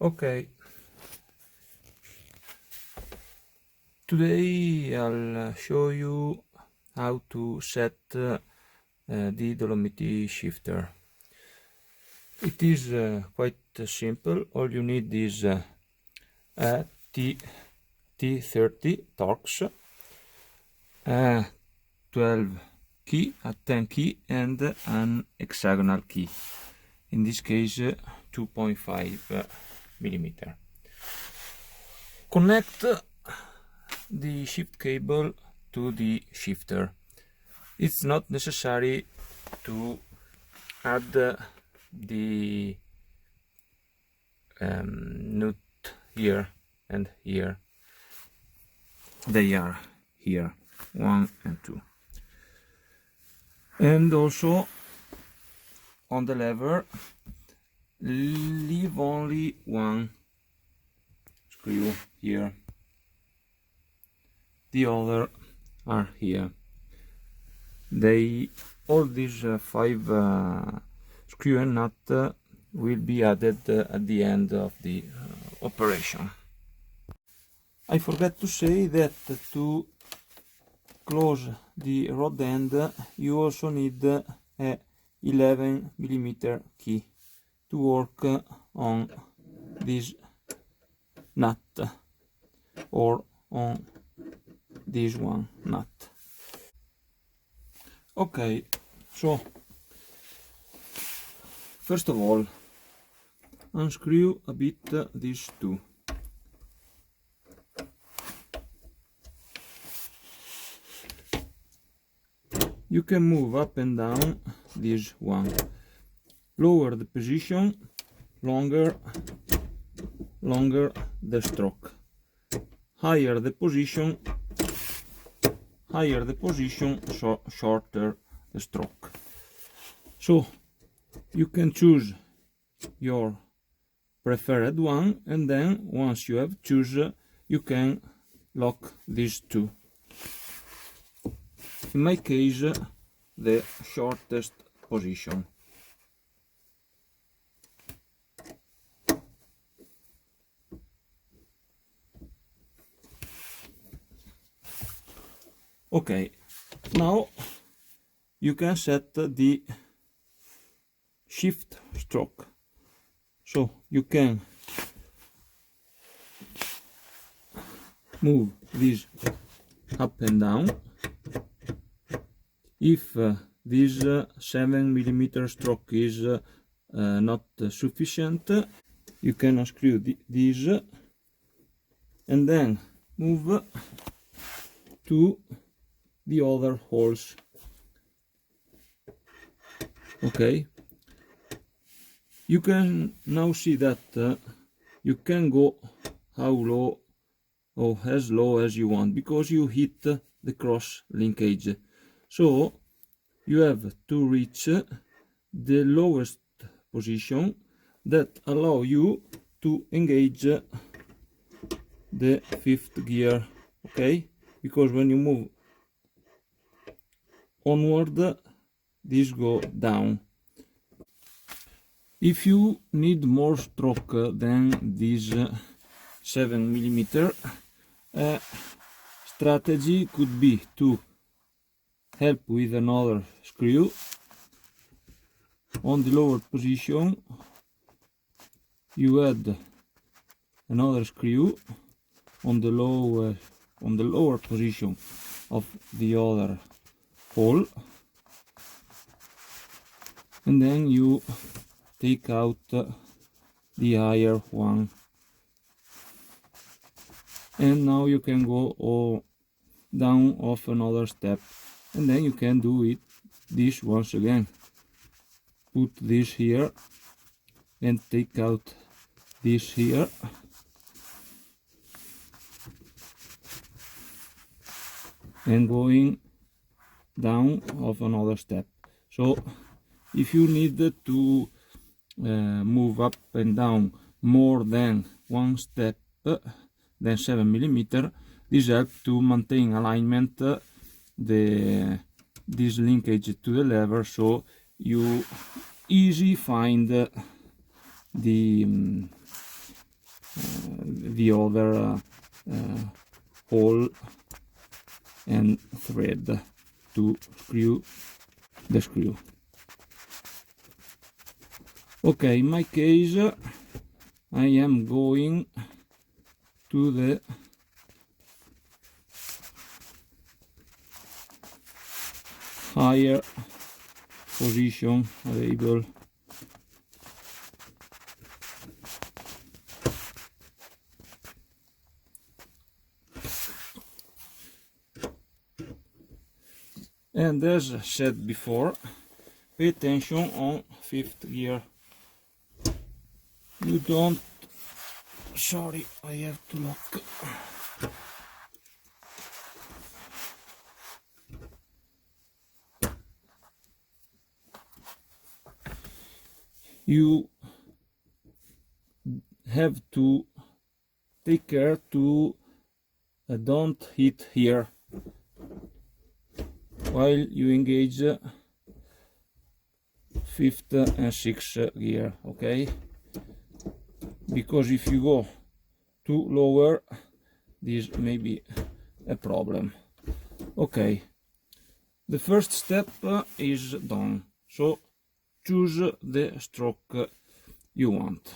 Okay, today I'll show you how to set the Dolomiti Shifter. It is quite simple. All you need is a T30 Torx, a 12 key, a 10 key, and an hexagonal key. In this case, 2.5 millimeter. Connect the shift cable to the shifter. It's not necessary to add the nut here and here. They are here, 1 and 2. And also on the lever, leave only one screw here. The other are here. All these 5 screw and nut will be added at the end of the operation. I forgot to say that to close the rod end you also need a 11 millimeter key to work on this nut or on this one nut. Okay, so first of all unscrew a bit these two. You can move up and down this one. Lower the position, longer the stroke. Higher the position, shorter the stroke. So you can choose your preferred one, and then once you have chosen, you can lock these two. In my case, the shortest position. Okay, now you can set the shift stroke. So you can move this up and down. If this 7 millimeter stroke is not sufficient, you can unscrew this and then move to the other holes. Okay, you can now see that you can go how low or as low as you want, because you hit the cross linkage. So you have to reach the lowest position that allow you to engage the 5th gear. Okay, because when you move onward, this go down. If you need more stroke than this 7 millimeter, strategy could be to help with another screw on the lower position. You add another screw on the lower position of the other hole, and then you take out the higher one, and now you can go down off another step, and then you can do this once again. Put this here and take out this here, and going down of another step. So if you need to move up and down more than one step than 7 millimeter, this helps to maintain alignment this linkage to the lever, so you easy find the the other hole and thread to screw the screw. Okay, in my case I am going to the higher position available. And as said before, pay attention on fifth gear. You don't, sorry, I have to lock. You have to take care to don't hit here while you engage fifth and sixth gear, okay? Because if you go too lower, this may be a problem. Okay, the first step is done, so choose the stroke you want.